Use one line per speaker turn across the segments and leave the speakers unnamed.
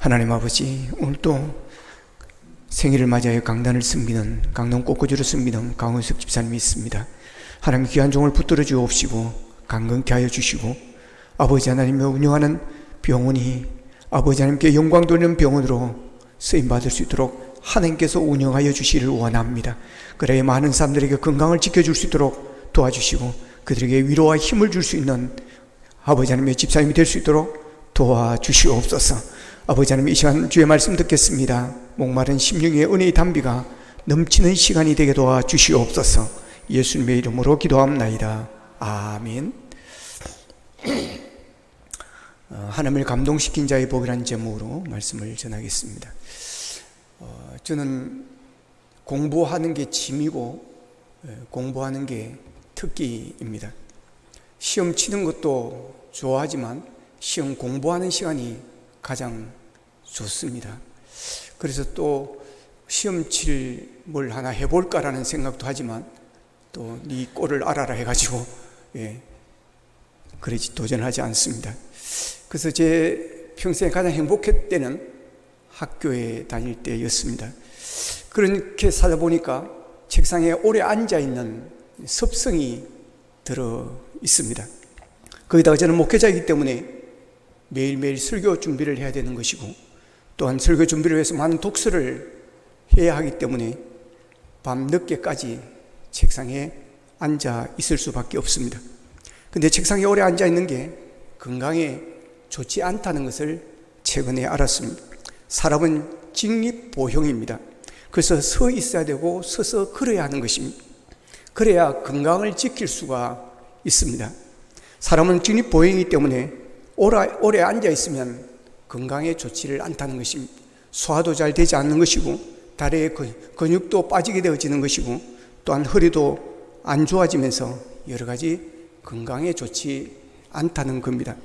하나님 아버지, 오늘도 생일을 맞이하여 강단을 섬기는, 강단 꽃꽂이를 섬기는 강원석 집사님이 있습니다. 하나님 귀한 종을 붙들어 주옵시고 강건케 하여 주시고, 아버지 하나님이 운영하는 병원이 아버지 하나님께 영광 돌리는 병원으로 쓰임받을 수 있도록 하나님께서 운영하여 주시기를 원합니다. 그래야 많은 사람들에게 건강을 지켜줄 수 있도록 도와주시고, 그들에게 위로와 힘을 줄 수 있는 아버지 하나님의 집사님이 될 수 있도록 도와주시옵소서. 아버지 하나님, 이 시간 주의 말씀 듣겠습니다. 목마른 심령의 은혜의 담비가 넘치는 시간이 되게 도와주시옵소서. 예수님의 이름으로 기도합나이다. 아멘. 하나님을 감동시킨 자의 복이라는 제목으로 말씀을 전하겠습니다. 저는 공부하는 게 취미고 공부하는 게 특기입니다. 시험 치는 것도 좋아하지만 시험 공부하는 시간이 가장 좋습니다. 그래서 또 시험 칠 뭘 하나 해볼까라는 생각도 하지만 또 네 꼴을 알아라 해가지고 그러지 도전하지 않습니다. 그래서 제 평생에 가장 행복했을 때는 학교에 다닐 때였습니다. 그렇게 살다 보니까 책상에 오래 앉아있는 습성이 들어 있습니다. 거기다가 저는 목회자이기 때문에 매일매일 설교 준비를 해야 되는 것이고, 또한 설교 준비를 위해서 많은 독서를 해야 하기 때문에 밤 늦게까지 책상에 앉아 있을 수밖에 없습니다. 근데 책상에 오래 앉아 있는 게 건강에 좋지 않다는 것을 최근에 알았습니다. 사람은 직립보형입니다. 그래서 서 있어야 되고 서서 걸어야 하는 것입니다. 그래야 건강을 지킬 수가 있습니다. 사람은 직립보형이기 때문에 오래 앉아 있으면 건강에 좋지를 않다는 것입니다. 소화도 잘 되지 않는 것이고, 다리의 근육도 빠지게 되어지는 것이고, 또한 허리도 안 좋아지면서 여러 가지 건강에 좋지 않다는 겁니다.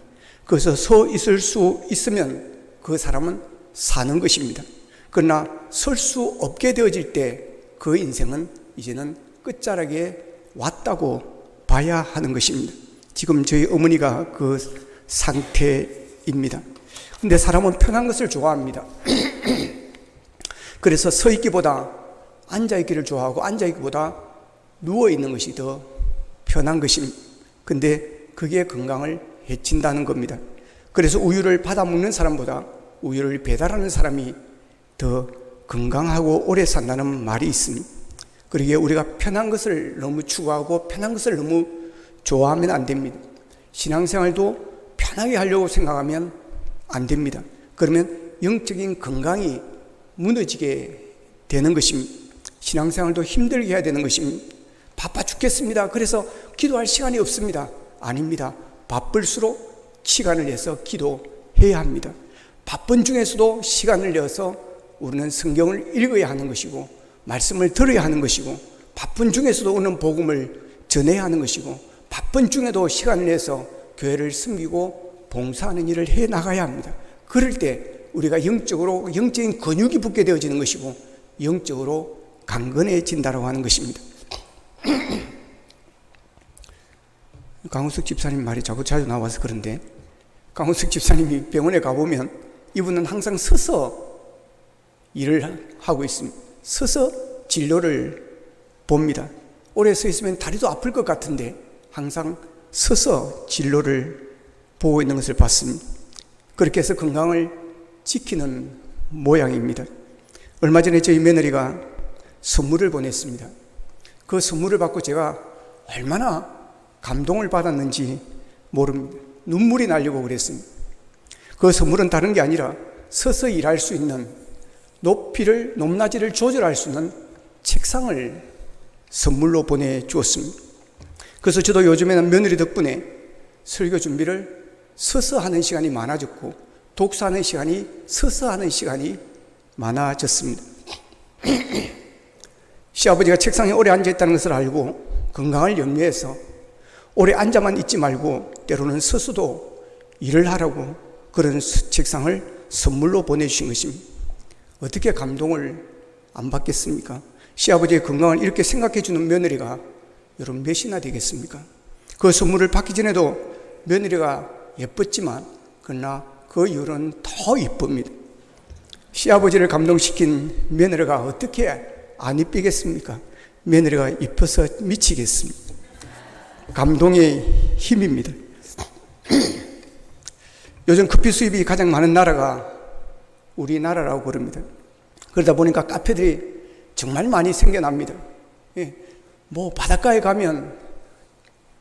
그래서 서 있을 수 있으면 그 사람은 사는 것입니다. 그러나 설 수 없게 되어질 때 그 인생은 이제는 끝자락에 왔다고 봐야 하는 것입니다. 지금 저희 어머니가 그 상태입니다. 근데 사람은 편한 것을 좋아합니다. 그래서 서 있기보다 앉아 있기를 좋아하고, 앉아 있기보다 누워 있는 것이 더 편한 것입니다. 근데 그게 건강을 해친다는 겁니다. 그래서 우유를 받아 먹는 사람보다 우유를 배달하는 사람이 더 건강하고 오래 산다는 말이 있습니다. 그러기에 우리가 편한 것을 너무 추구하고 편한 것을 너무 좋아하면 안 됩니다. 신앙생활도 편하게 하려고 생각하면 안 됩니다. 그러면 영적인 건강이 무너지게 되는 것입니다. 신앙생활도 힘들게 해야 되는 것입니다. 바빠 죽겠습니다. 그래서 기도할 시간이 없습니다. 아닙니다. 바쁠수록 시간을 내서 기도해야 합니다. 바쁜 중에서도 시간을 내서 우리는 성경을 읽어야 하는 것이고, 말씀을 들어야 하는 것이고, 바쁜 중에서도 우리는 복음을 전해야 하는 것이고, 바쁜 중에도 시간을 내서 교회를 섬기고 봉사하는 일을 해 나가야 합니다. 그럴 때 우리가 영적인 근육이 붙게 되어지는 것이고, 영적으로 강건해진다고 하는 것입니다. 강원석 집사님 말이 자주 나와서 그런데, 강원석 집사님이 병원에 가보면 이분은 항상 서서 일을 하고 있습니다. 서서 진료를 봅니다. 오래 서 있으면 다리도 아플 것 같은데 항상 서서 진료를 보고 있는 것을 봤습니다. 그렇게 해서 건강을 지키는 모양입니다. 얼마 전에 저희 며느리가 선물을 보냈습니다. 그 선물을 받고 제가 얼마나 감동을 받았는지 모릅니다. 눈물이 나려고 그랬습니다. 그 선물은 다른 게 아니라 서서 일할 수 있는, 높낮이를 조절할 수 있는 책상을 선물로 보내주었습니다. 그래서 저도 요즘에는 며느리 덕분에 설교 준비를 서서 하는 시간이 많아졌고, 독서하는 시간이 서서 하는 시간이 많아졌습니다. 시아버지가 책상에 오래 앉아있다는 것을 알고 건강을 염려해서 오래 앉아만 있지 말고 때로는 서서도 일을 하라고 그런 책상을 선물로 보내주신 것입니다. 어떻게 감동을 안 받겠습니까? 시아버지의 건강을 이렇게 생각해주는 며느리가 여러분 몇이나 되겠습니까? 그 선물을 받기 전에도 며느리가 예뻤지만 그러나 그 이후로는 더 이쁩니다. 시아버지를 감동시킨 며느리가 어떻게 안 이쁘겠습니까? 며느리가 이뻐서 미치겠습니다. 감동의 힘입니다. 요즘 커피 수입이 가장 많은 나라가 우리나라라고 그럽니다. 그러다 보니까 카페들이 정말 많이 생겨납니다. 예, 뭐 바닷가에 가면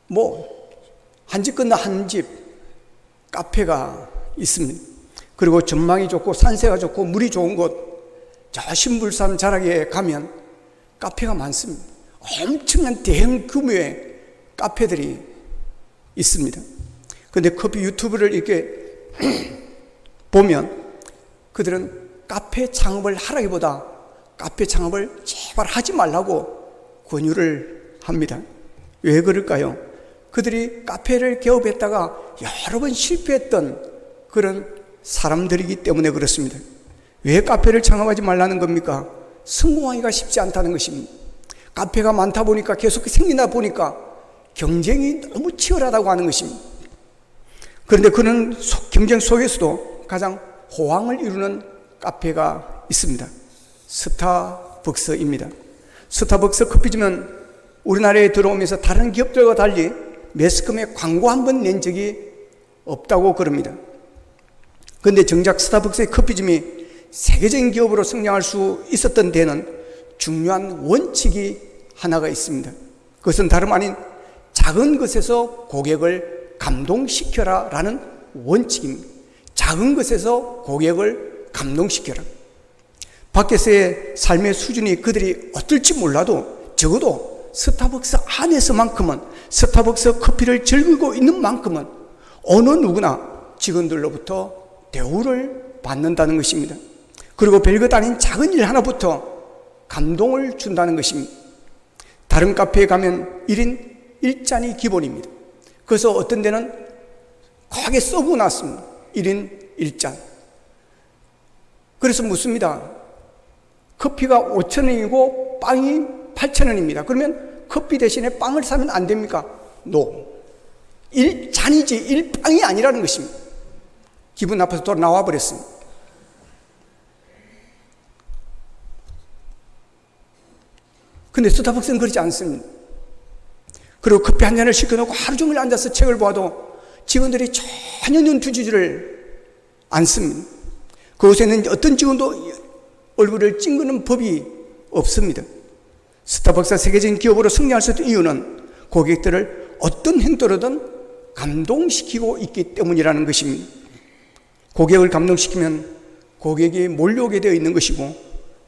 뭐 한 집 건너 한 집 카페가 있습니다. 그리고 전망이 좋고 산세가 좋고 물이 좋은 곳, 저 신불산 자락에 가면 카페가 많습니다. 엄청난 대형 규모의 카페들이 있습니다. 그런데 커피 유튜브를 이렇게 보면 그들은 카페 창업을 하라기보다 카페 창업을 제발 하지 말라고 권유를 합니다. 왜 그럴까요? 그들이 카페를 개업했다가 여러 번 실패했던 그런 사람들이기 때문에 그렇습니다. 왜 카페를 창업하지 말라는 겁니까? 성공하기가 쉽지 않다는 것입니다. 카페가 많다 보니까 계속 생기다 보니까 경쟁이 너무 치열하다고 하는 것입니다. 그런데 그런 경쟁 속에서도 가장 호황을 이루는 카페가 있습니다. 스타벅스입니다. 스타벅스 커피점은 우리나라에 들어오면서 다른 기업들과 달리 매스컴에 광고 한 번 낸 적이 없다고 그럽니다. 그런데 정작 스타벅스의 커피점이 세계적인 기업으로 성장할 수 있었던 데는 중요한 원칙이 하나가 있습니다. 그것은 다름 아닌 작은 것에서 고객을 감동시켜라 라는 원칙입니다. 작은 것에서 고객을 감동시켜라. 밖에서의 삶의 수준이 그들이 어떨지 몰라도 적어도 스타벅스 안에서만큼은, 스타벅스 커피를 즐기고 있는 만큼은 어느 누구나 직원들로부터 대우를 받는다는 것입니다. 그리고 별것 아닌 작은 일 하나부터 감동을 준다는 것입니다. 다른 카페에 가면 1인 1잔이 기본입니다. 그래서 어떤 데는 과하게 써고 났습니다. 1인 1잔. 그래서 묻습니다. 커피가 5,000원이고 빵이 8,000원입니다. 그러면 커피 대신에 빵을 사면 안 됩니까? No. 1잔이지 1빵이 아니라는 것입니다. 기분 나빠서 또 나와 버렸습니다. 근데 스타벅스는 그렇지 않습니다. 그리고 커피 한 잔을 시켜놓고 하루 종일 앉아서 책을 봐도 직원들이 전혀 눈두지지를 않습니다. 그곳에는 어떤 직원도 얼굴을 찡그는 법이 없습니다. 스타벅스가 세계적인 기업으로 성장할 수 있는 이유는 고객들을 어떤 행동으로든 감동시키고 있기 때문이라는 것입니다. 고객을 감동시키면 고객이 몰려오게 되어 있는 것이고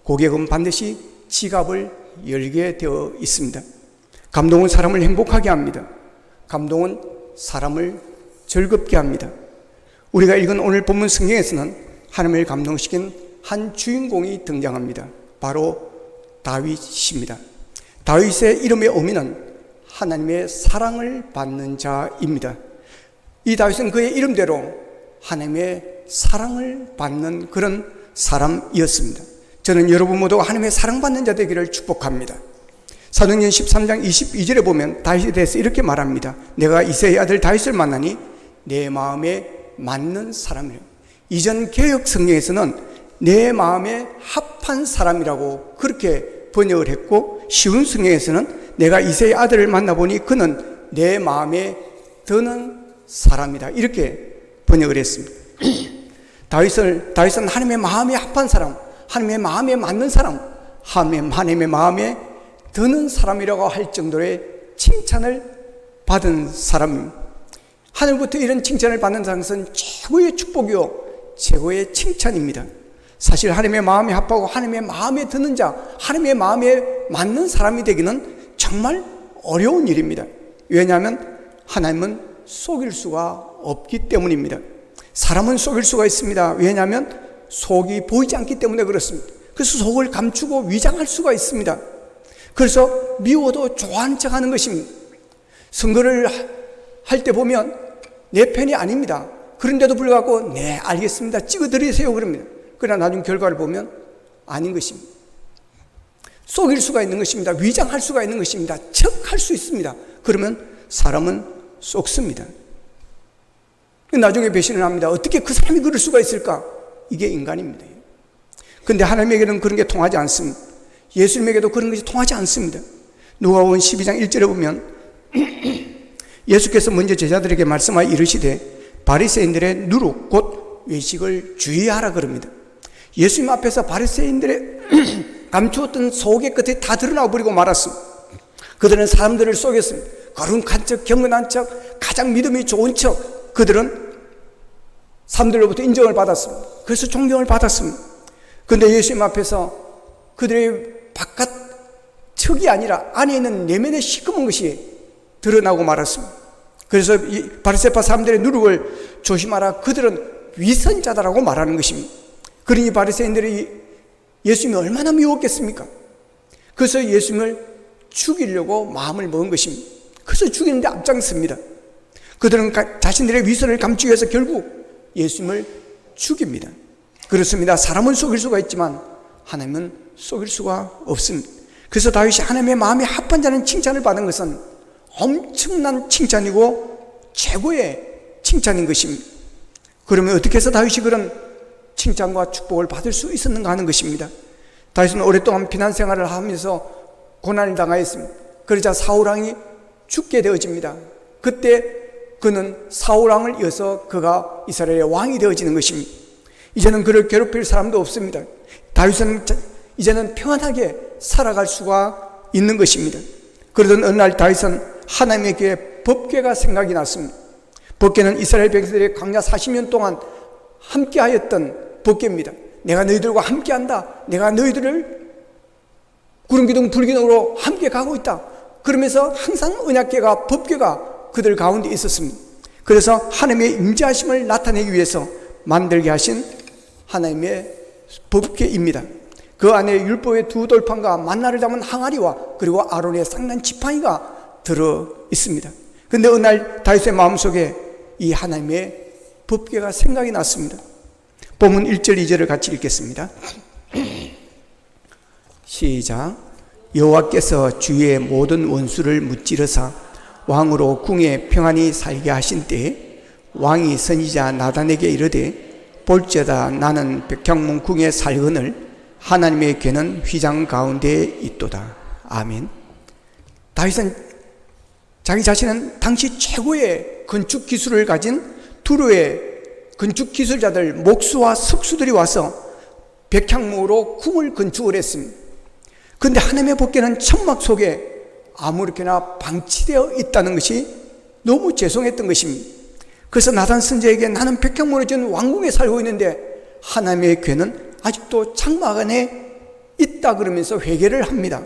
고객은 반드시 지갑을 열게 되어 있습니다. 감동은 사람을 행복하게 합니다. 감동은 사람을 즐겁게 합니다. 우리가 읽은 오늘 본문 성경에서는 하나님을 감동시킨 한 주인공이 등장합니다. 바로 다윗입니다. 다윗의 이름의 의미는 하나님의 사랑을 받는 자입니다. 이 다윗은 그의 이름대로 하나님의 사랑을 받는 그런 사람이었습니다. 저는 여러분 모두가 하나님의 사랑받는 자 되기를 축복합니다. 사도행전 13장 22절에 보면 다윗에 대해서 이렇게 말합니다. 내가 이새의 아들 다윗을 만나니 내 마음에 맞는 사람이라. 이전 개역 성경에서는 내 마음에 합한 사람이라고 그렇게 번역을 했고, 쉬운 성경에서는 내가 이새의 아들을 만나보니 그는 내 마음에 드는 사람이다 이렇게 번역을 했습니다. 다윗은 하나님의 마음에 합한 사람, 하나님의 마음에 맞는 사람, 하나님의 마음에 드는 사람이라고 할 정도의 칭찬을 받은 사람입니다. 하늘부터 이런 칭찬을 받는 것은 최고의 축복이요 최고의 칭찬입니다. 사실 하나님의 마음에 합하고 하나님의 마음에 드는 자, 하나님의 마음에 맞는 사람이 되기는 정말 어려운 일입니다. 왜냐하면 하나님은 속일 수가 없기 때문입니다. 사람은 속일 수가 있습니다. 왜냐하면 속이 보이지 않기 때문에 그렇습니다. 그래서 속을 감추고 위장할 수가 있습니다. 그래서 미워도 좋아하는 척하는 것입니다. 선거를 할 때 보면 내 편이 아닙니다. 그런데도 불구하고 네 알겠습니다 찍어드리세요 그럽니다. 그러나 나중 결과를 보면 아닌 것입니다. 속일 수가 있는 것입니다. 위장할 수가 있는 것입니다. 척할 수 있습니다. 그러면 사람은 속습니다. 나중에 배신을 합니다. 어떻게 그 사람이 그럴 수가 있을까? 이게 인간입니다. 근데 하나님에게는 그런 게 통하지 않습니다. 예수님에게도 그런 것이 통하지 않습니다. 누가복음 12장 1절에 보면 예수께서 먼저 제자들에게 말씀하여 이르시되 바리새인들의 누룩 곧 외식을 주의하라 그럽니다. 예수님 앞에서 바리새인들의 감추었던 속의 끝에 다 드러나 버리고 말았습니다. 그들은 사람들을 속였습니다. 거룩한 척, 경건한 척, 가장 믿음이 좋은 척, 그들은 사람들로부터 인정을 받았습니다. 그래서 존경을 받았습니다. 그런데 예수님 앞에서 그들의 바깥 척이 아니라 안에 있는 내면의 시커먼 것이 드러나고 말았습니다. 그래서 이 바리새파 사람들의 누룩을 조심하라. 그들은 위선자다라고 말하는 것입니다. 그러니 바리새인들이 예수님이 얼마나 미웠겠습니까? 그래서 예수님을 죽이려고 마음을 먹은 것입니다. 그래서 죽이는데 앞장섭니다. 그들은 자신들의 위선을 감추기 위해서 결국 예수님을 죽입니다. 그렇습니다. 사람은 속일 수가 있지만 하나님은 속일 수가 없습니다. 그래서 다윗이 하나님의 마음에 합한 자는 칭찬을 받은 것은 엄청난 칭찬이고 최고의 칭찬인 것입니다. 그러면 어떻게 해서 다윗이 그런 칭찬과 축복을 받을 수 있었는가 하는 것입니다. 다윗은 오랫동안 피난 생활을 하면서 고난을 당하였습니다. 그러자 사울왕이 죽게 되어집니다. 그때 그는 사울왕을 이어서 그가 이스라엘의 왕이 되어지는 것입니다. 이제는 그를 괴롭힐 사람도 없습니다. 다윗은 이제는 평안하게 살아갈 수가 있는 것입니다. 그러던 어느 날 다윗은 하나님의 귀에 법궤가 생각이 났습니다. 법궤는 이스라엘 백성들의 광야 40년 동안 함께하였던 법궤입니다. 내가 너희들과 함께한다. 내가 너희들을 구름기둥 불기둥으로 함께 가고 있다. 그러면서 항상 언약궤가 법궤가 그들 가운데 있었습니다. 그래서 하나님의 임재하심을 나타내기 위해서 만들게 하신 하나님의 법궤입니다. 그 안에 율법의 두 돌판과 만나를 담은 항아리와 그리고 아론의 쌍난 지팡이가 들어 있습니다. 그런데 어느 날 다윗의 마음속에 이 하나님의 법궤가 생각이 났습니다. 본문 1절 2절을 같이 읽겠습니다. 시작. 여호와께서 주의 모든 원수를 무찌르사 왕으로 궁에 평안히 살게 하신 때에 왕이 선지자 나단에게 이르되 볼지어다 나는 백향문 궁에 살거늘 하나님의 궤는 휘장 가운데에 있도다. 아멘. 다윗은 자기 자신은 당시 최고의 건축 기술을 가진 두루의 건축 기술자들 목수와 석수들이 와서 백향목으로 궁을 건축을 했습니다. 그런데 하나님의 법궤는 천막 속에 아무렇게나 방치되어 있다는 것이 너무 죄송했던 것입니다. 그래서 나단 선지자에게 나는 백향목으로 지은 왕궁에 살고 있는데 하나님의 궤는 아직도 장막 안에 있다 그러면서 회개를 합니다.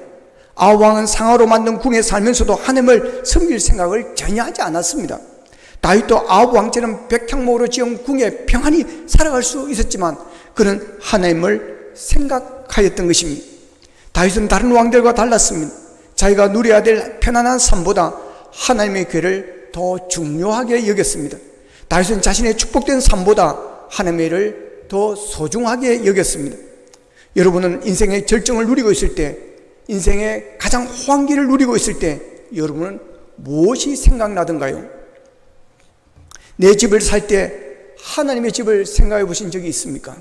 아합 왕은 상하로 만든 궁에 살면서도 하나님을 섬길 생각을 전혀 하지 않았습니다. 다윗도 아합 왕처럼 백향목으로 지은 궁에 평안히 살아갈 수 있었지만 그는 하나님을 생각하였던 것입니다. 다윗은 다른 왕들과 달랐습니다. 자기가 누려야 될 편안한 삶보다 하나님의 궤를 더 중요하게 여겼습니다. 다윗은 자신의 축복된 삶보다 하나님의 일을 더 소중하게 여겼습니다. 여러분은 인생의 절정을 누리고 있을 때, 인생의 가장 호황기를 누리고 있을 때 여러분은 무엇이 생각나던가요? 내 집을 살 때 하나님의 집을 생각해 보신 적이 있습니까?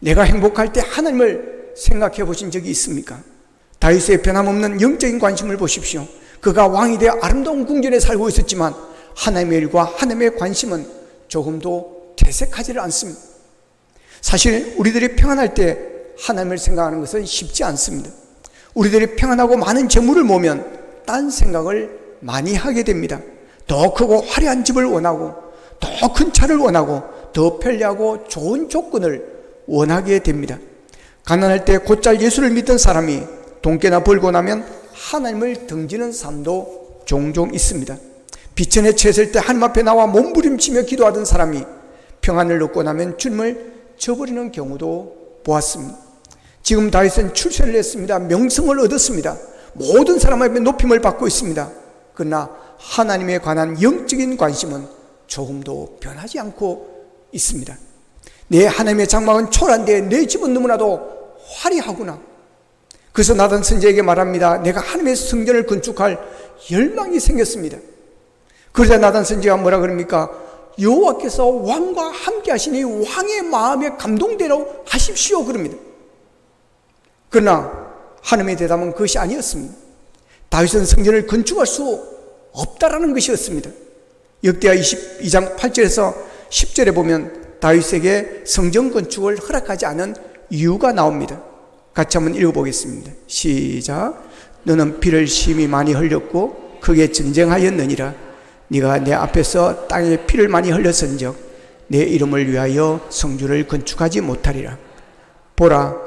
내가 행복할 때 하나님을 생각해 보신 적이 있습니까? 다윗의 변함없는 영적인 관심을 보십시오. 그가 왕이 되어 아름다운 궁전에 살고 있었지만 하나님의 일과 하나님의 관심은 조금도 퇴색하지를 않습니다. 사실 우리들이 평안할 때 하나님을 생각하는 것은 쉽지 않습니다. 우리들이 평안하고 많은 재물을 모으면 딴 생각을 많이 하게 됩니다. 더 크고 화려한 집을 원하고 더 큰 차를 원하고 더 편리하고 좋은 조건을 원하게 됩니다. 가난할 때 곧잘 예수를 믿던 사람이 돈깨나 벌고 나면 하나님을 등지는 삶도 종종 있습니다. 비천에 처했을 때 하나님 앞에 나와 몸부림치며 기도하던 사람이 평안을 얻고 나면 주님을 저버리는 경우도 보았습니다. 지금 다윗은 출세를 했습니다. 명성을 얻었습니다. 모든 사람 앞에 높임을 받고 있습니다. 그러나 하나님에 관한 영적인 관심은 조금도 변하지 않고 있습니다. 내 하나님의 장막은 초라한데 내 집은 너무나도 화려하구나. 그래서 나단 선지자에게 말합니다. 내가 하나님의 성전을 건축할 열망이 생겼습니다. 그러자 나단 선지자가 뭐라 그럽니까? 여호와께서 왕과 함께 하시니 왕의 마음에 감동대로 하십시오 그럽니다. 그러나 하나님의 대답은 그것이 아니었습니다. 다윗은 성전을 건축할 수 없다라는 것이었습니다. 역대하 22장 8절에서 10절에 보면 다윗에게 성전 건축을 허락하지 않은 이유가 나옵니다. 같이 한번 읽어보겠습니다. 시작. 너는 피를 심히 많이 흘렸고 크게 전쟁하였느니라. 네가 내 앞에서 땅에 피를 많이 흘렸은즉 내 이름을 위하여 성전을 건축하지 못하리라. 보라,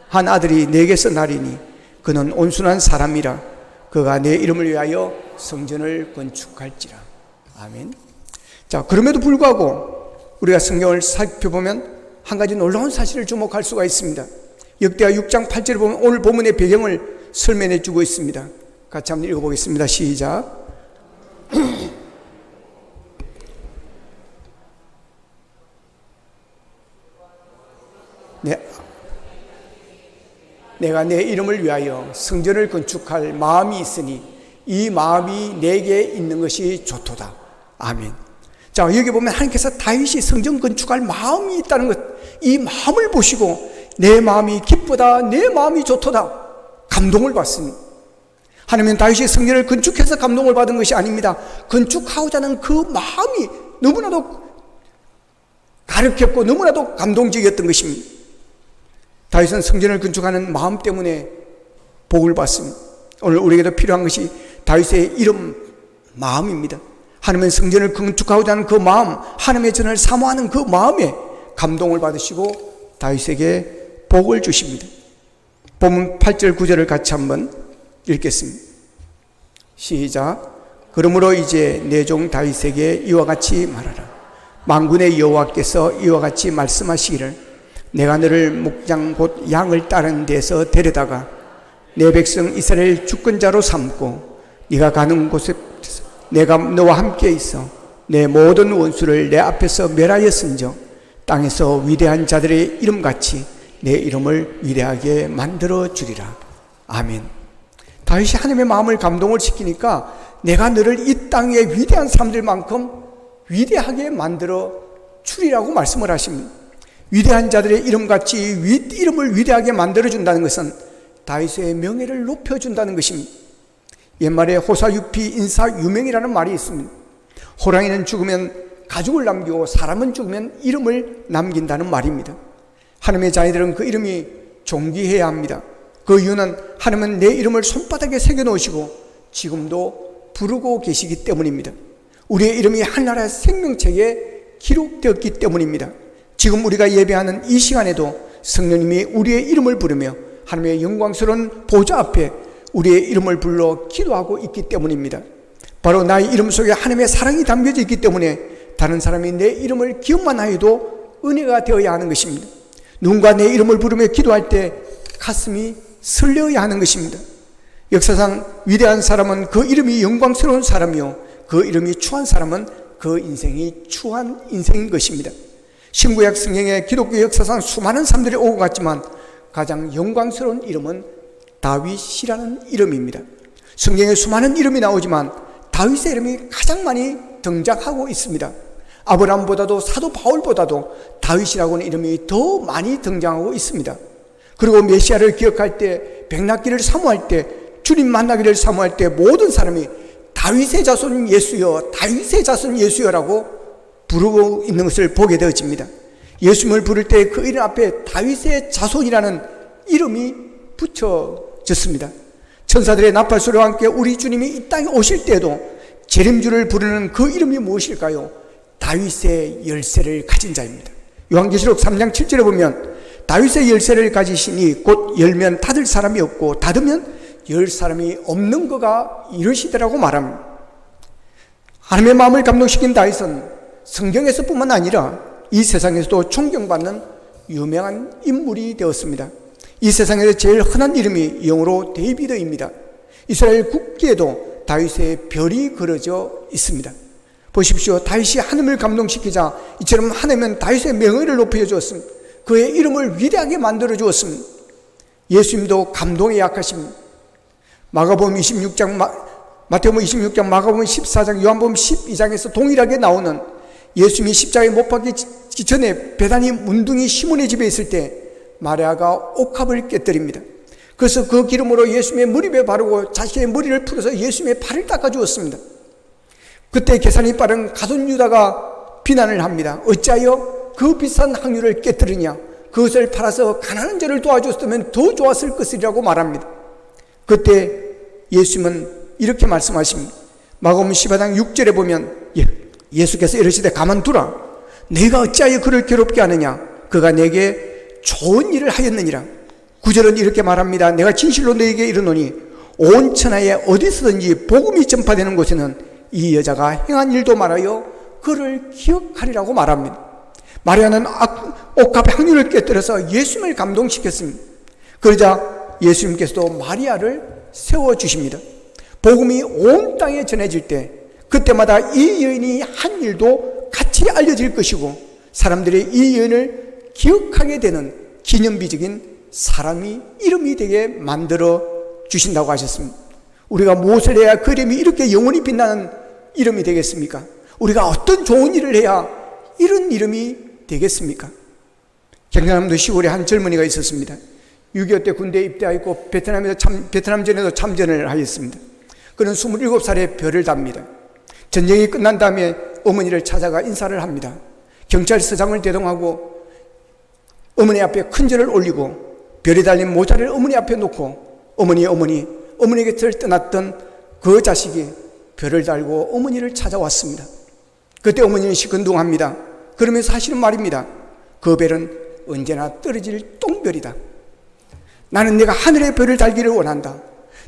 한 아들이 내게서 나리니 그는 온순한 사람이라. 그가 내 이름을 위하여 성전을 건축할지라. 아멘. 자, 그럼에도 불구하고 우리가 성경을 살펴보면 한 가지 놀라운 사실을 주목할 수가 있습니다. 역대하 6장 8절을 보면 오늘 본문의 배경을 설명해 주고 있습니다. 같이 한번 읽어보겠습니다. 시작. 내가 내 이름을 위하여 성전을 건축할 마음이 있으니 이 마음이 내게 있는 것이 좋도다. 아멘. 자, 여기 보면 하나님께서 다윗이 성전 건축할 마음이 있다는 것, 이 마음을 보시고 내 마음이 기쁘다, 내 마음이 좋도다, 감동을 받습니다. 하나님은 다윗이 성전을 건축해서 감동을 받은 것이 아닙니다. 건축하고자 하는 그 마음이 너무나도 가득했고 너무나도 감동적이었던 것입니다. 다윗은 성전을 건축하는 마음 때문에 복을 받습니다. 오늘 우리에게도 필요한 것이 다윗의 이런 마음입니다. 하나님은 성전을 건축하고자 하는 그 마음, 하나님의 전을 사모하는 그 마음에 감동을 받으시고 다윗에게 복을 주십니다. 본문 8절 9절을 같이 한번 읽겠습니다. 시작. 그러므로 이제 내 종 다윗에게 이와 같이 말하라. 만군의 여호와께서 이와 같이 말씀하시기를 내가 너를 목장 곧 양을 따르는 데서 데려다가 내 백성 이스라엘 주권자로 삼고 네가 가는 곳에 내가 너와 함께 있어 내 모든 원수를 내 앞에서 멸하였은즉 땅에서 위대한 자들의 이름같이 내 이름을 위대하게 만들어 주리라. 아멘. 다윗이 하나님의 마음을 감동을 시키니까 내가 너를 이 땅의 위대한 사람들만큼 위대하게 만들어 주리라고 말씀을 하십니다. 위대한 자들의 이름같이 이름을 위대하게 만들어준다는 것은 다윗의 명예를 높여준다는 것입니다. 옛말에 호사유피 인사유명이라는 말이 있습니다. 호랑이는 죽으면 가죽을 남기고 사람은 죽으면 이름을 남긴다는 말입니다. 하나님의 자녀들은 그 이름이 존귀해야 합니다. 그 이유는 하나님은 내 이름을 손바닥에 새겨놓으시고 지금도 부르고 계시기 때문입니다. 우리의 이름이 하늘나라의 생명책에 기록되었기 때문입니다. 지금 우리가 예배하는 이 시간에도 성령님이 우리의 이름을 부르며 하나님의 영광스러운 보좌 앞에 우리의 이름을 불러 기도하고 있기 때문입니다. 바로 나의 이름 속에 하나님의 사랑이 담겨져 있기 때문에 다른 사람이 내 이름을 기억만 하여도 은혜가 되어야 하는 것입니다. 누군가 내 이름을 부르며 기도할 때 가슴이 설레어야 하는 것입니다. 역사상 위대한 사람은 그 이름이 영광스러운 사람이요 그 이름이 추한 사람은 그 인생이 추한 인생인 것입니다. 신구약 성경에 기독교 역사상 수많은 사람들이 오고 갔지만 가장 영광스러운 이름은 다윗이라는 이름입니다. 성경에 수많은 이름이 나오지만 다윗의 이름이 가장 많이 등장하고 있습니다. 아브라함보다도 사도 바울보다도 다윗이라고 하는 이름이 더 많이 등장하고 있습니다. 그리고 메시아를 기억할 때, 백낙기를 사모할 때, 주님 만나기를 사모할 때 모든 사람이 다윗의 자손 예수여, 다윗의 자손 예수여라고 부르고 있는 것을 보게 되어집니다. 예수님을 부를 때 그 이름 앞에 다윗의 자손이라는 이름이 붙여졌습니다. 천사들의 나팔소리와 함께 우리 주님이 이 땅에 오실 때에도 재림주를 부르는 그 이름이 무엇일까요? 다윗의 열쇠를 가진 자입니다. 요한계시록 3장 7절에 보면 다윗의 열쇠를 가지시니 곧 열면 닫을 사람이 없고 닫으면 열 사람이 없는 거가 이러시더라고 말합니다. 하나님의 마음을 감동시킨 다윗은 성경에서뿐만 아니라 이 세상에서도 존경받는 유명한 인물이 되었습니다. 이 세상에서 제일 흔한 이름이 영어로 데이비드입니다. 이스라엘 국기에도 다윗의 별이 그려져 있습니다. 보십시오. 다윗이 하나님을 감동시키자 이처럼 하나님은 다윗의 명예를 높여주었습니다. 그의 이름을 위대하게 만들어 주었습니다. 예수님도 감동에 약하십니다. 마가복음 26장, 마태복음 26장, 마가복음 14장, 요한복음 12장에서 동일하게 나오는 예수님이 십자가에 못 박히기 전에 베다니 문둥이 시몬의 집에 있을 때 마리아가 옥합을 깨뜨립니다. 그래서 그 기름으로 예수님의 머리에 바르고 자신의 머리를 풀어서 예수님의 발을 닦아주었습니다. 그때 계산이 빠른 가룟 유다가 비난을 합니다. 어찌하여 그 비싼 항유를 깨뜨리냐? 그것을 팔아서 가난한 자를 도와줬으면 더 좋았을 것이라고 말합니다. 그때 예수님은 이렇게 말씀하십니다. 마가복음 15장 6절에 보면 예수께서 이르시되 가만두라. 내가 어찌하여 그를 괴롭게 하느냐? 그가 내게 좋은 일을 하였느니라. 9절은 이렇게 말합니다. 내가 진실로 너에게 이르노니 온 천하에 어디서든지 복음이 전파되는 곳에는 이 여자가 행한 일도 말하여 그를 기억하리라고 말합니다. 마리아는 옥합의 항유를 깨뜨려서 예수님을 감동시켰습니다. 그러자 예수님께서도 마리아를 세워주십니다. 복음이 온 땅에 전해질 때 그때마다 이 여인이 한 일도 같이 알려질 것이고 사람들이 이 여인을 기억하게 되는 기념비적인 사람이 이름이 되게 만들어 주신다고 하셨습니다. 우리가 무엇을 해야 그 이름이 이렇게 영원히 빛나는 이름이 되겠습니까? 우리가 어떤 좋은 일을 해야 이런 이름이 되겠습니까? 경상남도 시골에 한 젊은이가 있었습니다. 6.25 때 군대에 입대하였고 베트남전에도 참전을 하였습니다. 그는 27살에 별을 답니다. 전쟁이 끝난 다음에 어머니를 찾아가 인사를 합니다. 경찰서장을 대동하고 어머니 앞에 큰 절을 올리고 별이 달린 모자를 어머니 앞에 놓고 어머니에게 떠났던 그 자식이 별을 달고 어머니를 찾아왔습니다. 그때 어머니는 시큰둥합니다. 그러면서 하시는 말입니다. 그 별은 언제나 떨어질 똥별이다. 나는 내가 하늘의 별을 달기를 원한다.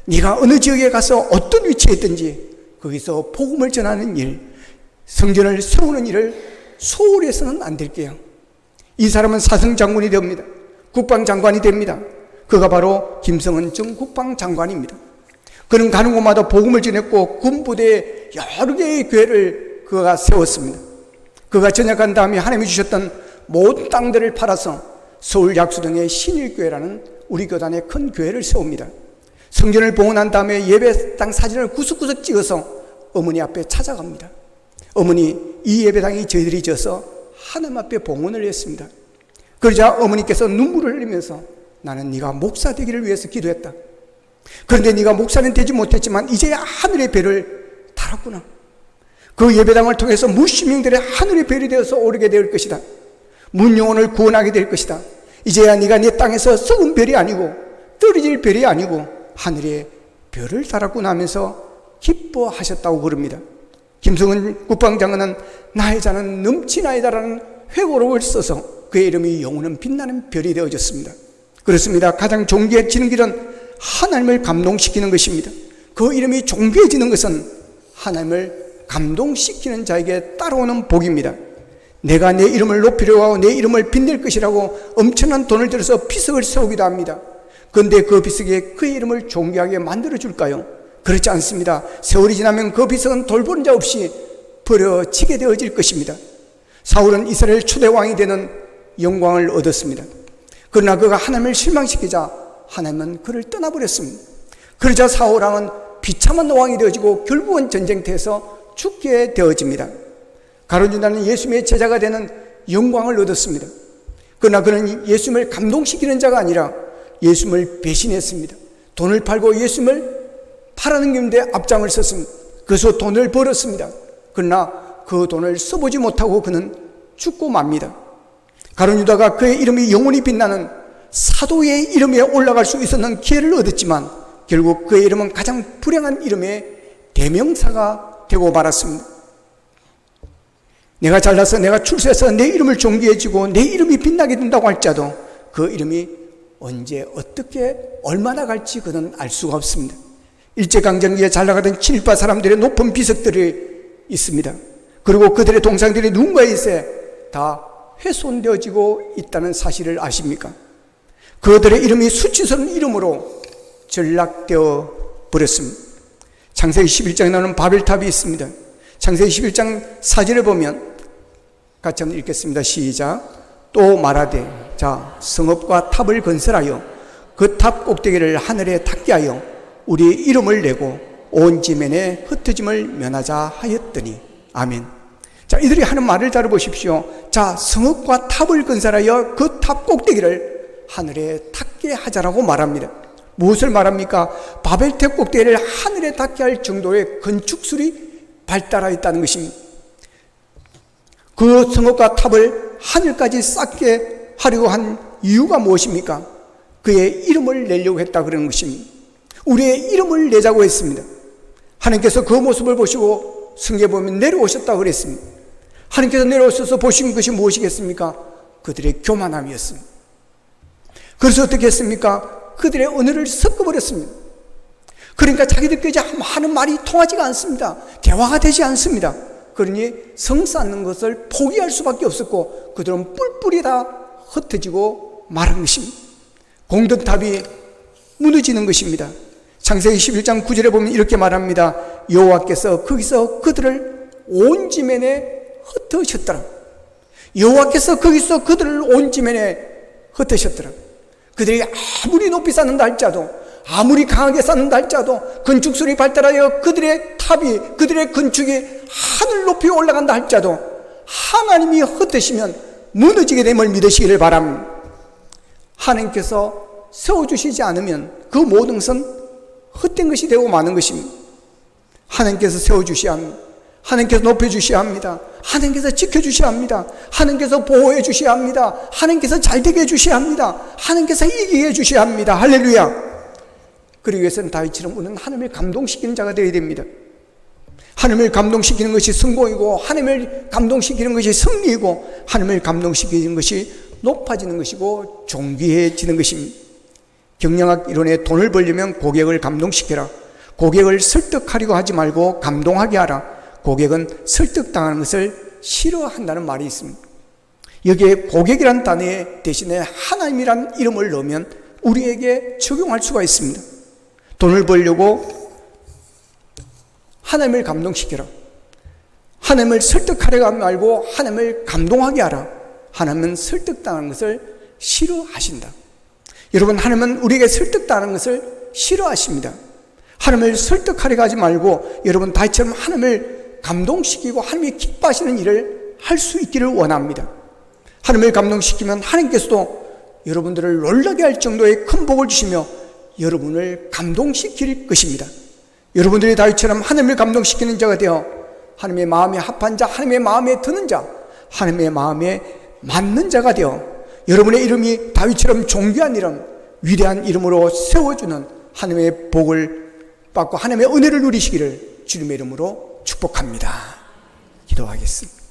네가 어느 지역에 가서 어떤 위치에 있든지 거기서 복음을 전하는 일, 성전을 세우는 일을 소홀히 해서는 안 될게요. 이 사람은 사성장군이 됩니다. 국방장관이 됩니다. 그가 바로 김성은 전 국방장관입니다. 그는 가는 곳마다 복음을 전했고 군부대에 여러 개의 교회를 그가 세웠습니다. 그가 전역한 다음에 하나님이 주셨던 모든 땅들을 팔아서 서울 약수동에 신일교회라는 우리 교단의 큰 교회를 세웁니다. 성전을 봉헌한 다음에 예배당 사진을 구석구석 찍어서 어머니 앞에 찾아갑니다. 어머니, 이 예배당이 저희들이 져서 하나님 앞에 봉헌을 했습니다. 그러자 어머니께서 눈물을 흘리면서 나는 네가 목사 되기를 위해서 기도했다. 그런데 네가 목사는 되지 못했지만 이제야 하늘의 별을 달았구나. 그 예배당을 통해서 무数명들의 하늘의 별이 되어서 오르게 될 것이다. 문영혼을 구원하게 될 것이다. 이제야 네가 내 땅에서 썩은 별이 아니고 떨어질 별이 아니고 하늘의 별을 달았구나 하면서 기뻐하셨다고 그럽니다. 김성은 국방장관은 나의 자는 넘치나이다라는 회고록을 써서 그의 이름이 영원한 빛나는 별이 되어졌습니다. 그렇습니다. 가장 존귀해지는 길은 하나님을 감동시키는 것입니다. 그 이름이 존귀해지는 것은 하나님을 감동시키는 자에게 따라오는 복입니다. 내가 내 이름을 높이려고 하고 내 이름을 빛낼 것이라고 엄청난 돈을 들여서 비석을 세우기도 합니다. 그런데 그 비석에 그의 이름을 존귀하게 만들어줄까요? 그렇지 않습니다. 세월이 지나면 그 비석은 돌보는 자 없이 버려지게 되어질 것입니다. 사울은 이스라엘 초대 왕이 되는 영광을 얻었습니다. 그러나 그가 하나님을 실망시키자 하나님은 그를 떠나버렸습니다. 그러자 사울 왕은 비참한 왕이 되어지고 결국은 전쟁터에서 죽게 되어집니다. 가룟 유다는 예수님의 제자가 되는 영광을 얻었습니다. 그러나 그는 예수님을 감동시키는 자가 아니라 예수님을 배신했습니다. 돈을 팔고 예수님을 팔아넘기는데 앞장을 섰습니다. 그래서 돈을 벌었습니다. 그러나 그 돈을 써보지 못하고 그는 죽고 맙니다. 가룟 유다가 그의 이름이 영원히 빛나는 사도의 이름에 올라갈 수 있었는 기회를 얻었지만 결국 그의 이름은 가장 불행한 이름의 대명사가 되고 말았습니다. 내가 잘나서 내가 출세해서 내 이름을 존귀해지고 내 이름이 빛나게 된다고 할지라도 그 이름이 언제 어떻게 얼마나 갈지 그는 알 수가 없습니다. 일제강점기에 잘나가던 친일파 사람들의 높은 비석들이 있습니다. 그리고 그들의 동상들이 누군가에 의해 다 훼손되어지고 있다는 사실을 아십니까? 그들의 이름이 수치스러운 이름으로 전락되어 버렸습니다. 창세기 11장에 나오는 바벨탑이 있습니다. 창세기 11장 4절에 보면 같이 한번 읽겠습니다. 시작. 또 말하되 자 성읍과 탑을 건설하여 그 탑 꼭대기를 하늘에 닿게 하여 우리의 이름을 내고 온 지면에 흩어짐을 면하자 하였더니 아멘. 자, 이들이 하는 말을 잘 보십시오. 자, 성읍과 탑을 건설하여 그 탑 꼭대기를 하늘에 닿게 하자라고 말합니다. 무엇을 말합니까? 바벨 태국대를 하늘에 닿게 할 정도의 건축술이 발달하였다는 것입니다. 그 성읍과 탑을 하늘까지 쌓게 하려고 한 이유가 무엇입니까? 그의 이름을 내려고 했다 그러는 것입니다. 우리의 이름을 내자고 했습니다. 하나님께서 그 모습을 보시고 성경에 보면 내려오셨다고 그랬습니다. 하나님께서 내려오셔서 보신 것이 무엇이겠습니까? 그들의 교만함이었습니다. 그래서 어떻게 했습니까? 그들의 언어를 섞어버렸습니다. 그러니까 자기들끼리 하는 말이 통하지가 않습니다. 대화가 되지 않습니다. 그러니 성 쌓는 것을 포기할 수밖에 없었고 그들은 뿔뿔이 다 흩어지고 말한 것입니다. 공덕탑이 무너지는 것입니다. 창세기 11장 9절에 보면 이렇게 말합니다. 여호와께서 거기서 그들을 온 지면에 흩으셨더라. 여호와께서 거기서 그들을 온 지면에 흩으셨더라. 그들이 아무리 높이 쌓는다 할지라도, 아무리 강하게 쌓는다 할지라도, 건축술이 발달하여 그들의 탑이, 그들의 건축이 하늘 높이 올라간다 할지라도 하나님이 흩으시면 무너지게 됨을 믿으시기를 바랍니다. 하나님께서 세워주시지 않으면 그 모든 것은 헛된 것이 되고 마는 것입니다. 하나님께서 세워주셔야 합니다. 하나님께서 높여주셔야 합니다. 하나님께서 지켜주셔야 합니다. 하나님께서 보호해 주셔야 합니다. 하나님께서 잘되게 해주셔야 합니다. 하나님께서 이기게 해주셔야 합니다. 할렐루야. 그러기 위해서는 다윗처럼 우리는 하나님을 감동시키는 자가 되어야 됩니다. 하나님을 감동시키는 것이 성공이고, 하나님을 감동시키는 것이 승리이고, 하나님을 감동시키는 것이 높아지는 것이고 존귀해지는 것입니다. 경영학 이론에 돈을 벌려면 고객을 감동시켜라. 고객을 설득하려고 하지 말고 감동하게 하라. 고객은 설득당하는 것을 싫어한다는 말이 있습니다. 여기에 고객이란 단어에 대신에 하나님이란 이름을 넣으면 우리에게 적용할 수가 있습니다. 돈을 벌려고 하나님을 감동시켜라. 하나님을 설득하려고 하지 말고 하나님을 감동하게 하라. 하나님은 설득당하는 것을 싫어하신다. 여러분, 하나님은 우리에게 설득당하는 것을 싫어하십니다. 하나님을 설득하려고 하지 말고 여러분 다윗처럼 하나님을 감동시키고 하나님이 기뻐하시는 일을 할 수 있기를 원합니다. 하나님을 감동시키면 하나님께서도 여러분들을 놀라게 할 정도의 큰 복을 주시며 여러분을 감동시킬 것입니다. 여러분들이 다윗처럼 하나님을 감동시키는 자가 되어 하나님의 마음에 합한 자, 하나님의 마음에 드는 자, 하나님의 마음에 맞는 자가 되어 여러분의 이름이 다윗처럼 존귀한 이름, 위대한 이름으로 세워주는 하나님의 복을 받고 하나님의 은혜를 누리시기를 주님의 이름으로 축복합니다. 기도하겠습니다.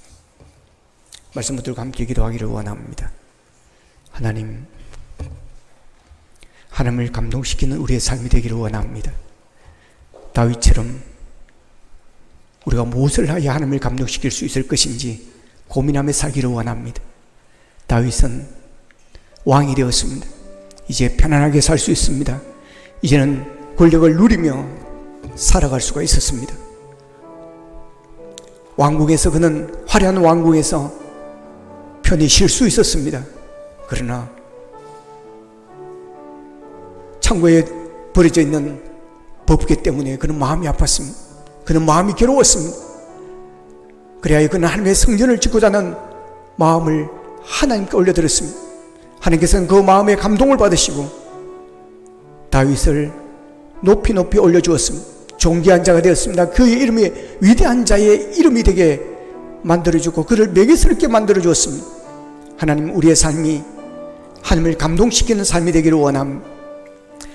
말씀 붙들고 함께 기도하기를 원합니다. 하나님, 하나님을 감동시키는 우리의 삶이 되기를 원합니다. 다윗처럼 우리가 무엇을 해야 하나님을 감동시킬 수 있을 것인지 고민하며 살기를 원합니다. 다윗은 왕이 되었습니다. 이제 편안하게 살 수 있습니다. 이제는 권력을 누리며 살아갈 수가 있었습니다. 왕궁에서 그는 화려한 왕궁에서 편히 쉴 수 있었습니다. 그러나 창고에 버려져 있는 법궤 때문에 그는 마음이 아팠습니다. 그는 마음이 괴로웠습니다. 그래야 그는 하나님의 성전을 짓고자 하는 마음을 하나님께 올려드렸습니다. 하나님께서는 그 마음에 감동을 받으시고 다윗을 높이 높이 올려주었습니다. 존귀한 자가 되었습니다. 그의 이름이 위대한 자의 이름이 되게 만들어주고 그를 매개스럽게 만들어주었습니다. 하나님, 우리의 삶이 하나님을 감동시키는 삶이 되기를 원합니다.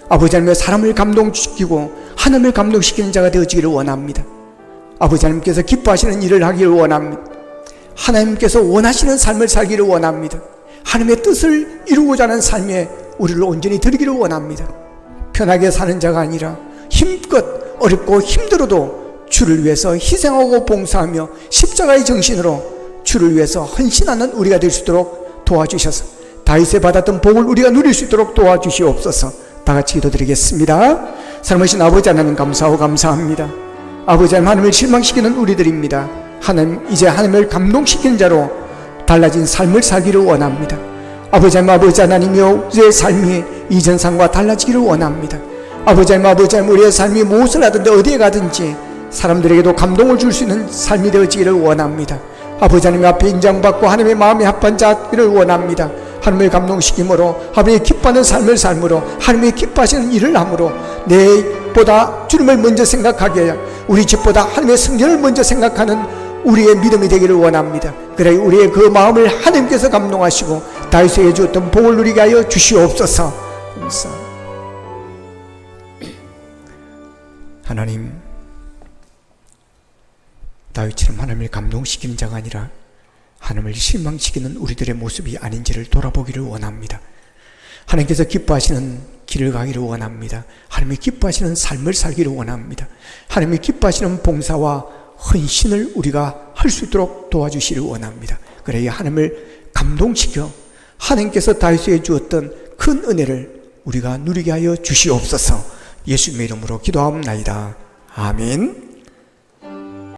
아버지 하나님의 사람을 감동시키고 하나님을 감동시키는 자가 되어지기를 원합니다. 아버지 하나님께서 기뻐하시는 일을 하기를 원합니다. 하나님께서 원하시는 삶을 살기를 원합니다. 하나님의 뜻을 이루고자 하는 삶에 우리를 온전히 드리기를 원합니다. 편하게 사는 자가 아니라 힘껏 어렵고 힘들어도 주를 위해서 희생하고 봉사하며 십자가의 정신으로 주를 위해서 헌신하는 우리가 될 수 있도록 도와주셔서 다윗이 받았던 복을 우리가 누릴 수 있도록 도와주시옵소서. 다 같이 기도드리겠습니다. 살아계신 아버지 하나님, 감사하고 감사합니다. 아버지 하나님을 실망시키는 우리들입니다. 하나님, 이제 하나님을 감동시키는 자로 달라진 삶을 살기를 원합니다. 아버지 하나님이여, 우리의 삶이 이전 삶과 달라지기를 원합니다. 아버지 하나님, 우리의 삶이 무엇을 하든지 어디에 가든지 사람들에게도 감동을 줄 수 있는 삶이 되어지기를 원합니다. 아버지 하나님 앞에 인정받고 하나님의 마음에 합한 자기를 원합니다. 하나님을 감동시킴으로 하나님이 기뻐하는 삶을 삶으로 하나님이 기뻐하시는 일을 함으로 내보다 주님을 먼저 생각하게 하여 우리 집보다 하나님의 성전을 먼저 생각하는 우리의 믿음이 되기를 원합니다. 그래 우리의 그 마음을 하나님께서 감동하시고 다윗에게 주었던 복을 누리게 하여 주시옵소서. 하나님, 다윗처럼 하나님을 감동시키는 자가 아니라 하나님을 실망시키는 우리들의 모습이 아닌지를 돌아보기를 원합니다. 하나님께서 기뻐하시는 길을 가기를 원합니다. 하나님이 기뻐하시는 삶을 살기를 원합니다. 하나님이 기뻐하시는 봉사와 헌신을 우리가 할 수 있도록 도와주시기를 원합니다. 그래야 하나님을 감동시켜 하나님께서 다윗에게 주었던 큰 은혜를 우리가 누리게 하여 주시옵소서. 예수님의 이름으로 기도하옵나이다. 아멘.